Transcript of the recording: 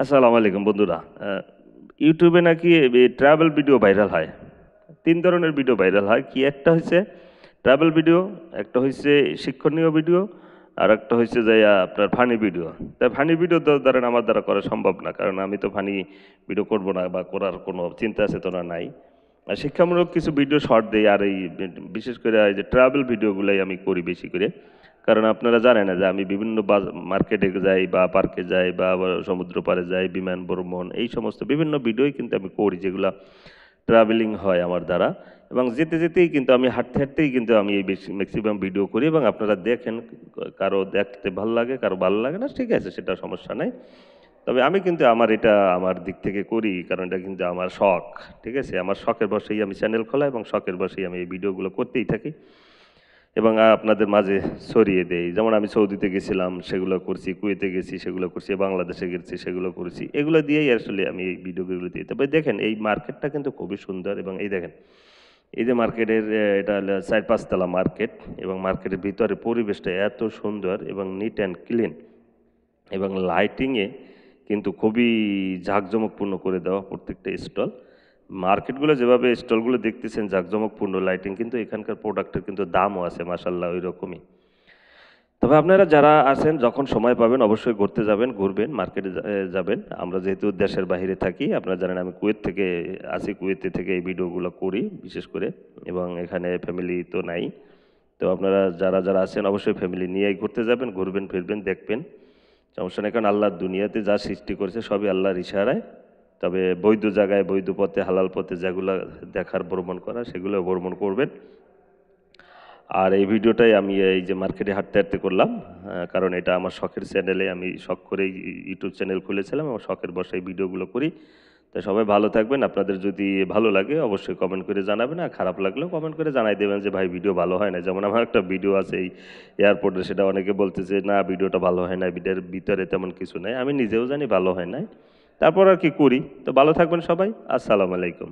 আসসালামু আলাইকুম বন্ধুরা। ইউটিউবে নাকি ট্রাভেল ভিডিও ভাইরাল হয়। ৩ ধরনের ভিডিও ভাইরাল হয়। কি একটা হইছে ট্রাভেল ভিডিও, একটা হইছে শিক্ষণীয় ভিডিও, আরেকটা হইছে যাইয়া আপনার ফানি ভিডিও। তাই ফানি ভিডিও ধরেন আমার দ্বারা করা সম্ভব না। কারণ আমি তো ফানি ভিডিও করব না বা করার কোনো চিন্তা চেতনা নাই। আর শিক্ষামূলক কিছু ভিডিও শর্ট দেই আর এই বিশেষ করে এই যে ট্রাভেল ভিডিওগুলাই আমি করি বেশি করে। কারণ আপনারা জানেন না যে আমি বিভিন্ন মার্কেটে যাই বা পার্কে যাই বা আবার সমুদ্র পাড়ে যাই, বিমান ভ্রমণ এই সমস্ত বিভিন্ন ভিডিওই কিন্তু আমি করি যেগুলা ট্রাভেলিং হয় আমার দ্বারা। এবং যেতে যেতেই কিন্তু আমি হাঁটতে হাঁটতেই কিন্তু আমি এই বেশি ম্যাক্সিমাম ভিডিও করি এবং আপনারা দেখেন কারো দেখতে ভালো লাগে কারো ভালো লাগে না, ঠিক আছে, সেটা সমস্যা নাই। তবে আমি কিন্তু আমার এটা আমার দিক থেকে করি কারণ এটা কিন্তু আমার শখ। ঠিক আছে, আমার শখের বশেই আমি চ্যানেল খোলা এবং শখের বশেই আমি এই ভিডিওগুলো করতেই থাকি এবং আপনাদের মাঝে ছড়িয়ে দেই। যেমন আমি সৌদিতে গেছিলাম সেগুলো করছি, কুয়েতে গেছি সেগুলো করছি, বাংলাদেশে গেছি সেগুলো করেছি। এগুলো দিয়েই আসলে আমি এই ভিডিওগুলো দিই। তবে দেখেন এই মার্কেটটা কিন্তু খুবই সুন্দর এবং এই দেখেন এই যে মার্কেটের এটা হলো ৪-৫ তলা মার্কেট এবং মার্কেটের ভিতরে পরিবেশটা এত সুন্দর এবং নিট অ্যান্ড ক্লিন এবং লাইটিংয়ে কিন্তু খুবই জাঁকজমকপূর্ণ করে দেওয়া প্রত্যেকটা স্টল। মার্কেটগুলো যেভাবে স্টলগুলো দেখতেছেন জাঁকজমকপূর্ণ লাইটিং, কিন্তু এখানকার প্রোডাক্টের কিন্তু দামও আছে মাশাআল্লাহ ওই রকমই। তবে আপনারা যারা আছেন যখন সময় পাবেন অবশ্যই ঘুরতে যাবেন, ঘুরবেন, মার্কেটে যাবেন। আমরা যেহেতু দেশের বাহিরে থাকি, আপনারা জানেন আমি কুয়েত থেকে আছি, কুয়েতে থেকে এই ভিডিওগুলো করি বিশেষ করে এবং এখানে ফ্যামিলি তো নাই। তো আপনারা যারা আছেন অবশ্যই ফ্যামিলি নিয়েই ঘুরতে যাবেন, ঘুরবেন, ফিরবেন, দেখবেন। সমস্যা নেই, কারণ আল্লাহর দুনিয়াতে যা সৃষ্টি করেছে সবই আল্লাহর ইশারায়। তবে বৈধ জায়গায় বৈধ পথে হালাল পথে যেগুলো দেখার ভ্রমণ করা সেগুলো ভ্রমণ করবেন। আর এই ভিডিওটাই আমি এই যে মার্কেটে হাঁটতে হাঁটতে করলাম, কারণ এটা আমার শখের চ্যানেলে আমি শখ করেই ইউটিউব চ্যানেল খুলেছিলাম এবং শখের বশে ভিডিওগুলো করি। তাই সবাই ভালো থাকবেন। আপনাদের যদি ভালো লাগে অবশ্যই কমেন্ট করে জানাবেন, আর খারাপ লাগলেও কমেন্ট করে জানাই দেবেন যে ভাই ভিডিও ভালো হয় না। যেমন আমার একটা ভিডিও আছে এই এয়ারপোর্টে, সেটা অনেকে বলতেছে না ভিডিওটা ভালো হয় না, ভিডিওর ভিতরে তেমন কিছু নাই। আমি নিজেও জানি ভালো হয় নাই, তারপর আর কি করি। তো ভালো থাকবেন সবাই, আসসালামু আলাইকুম।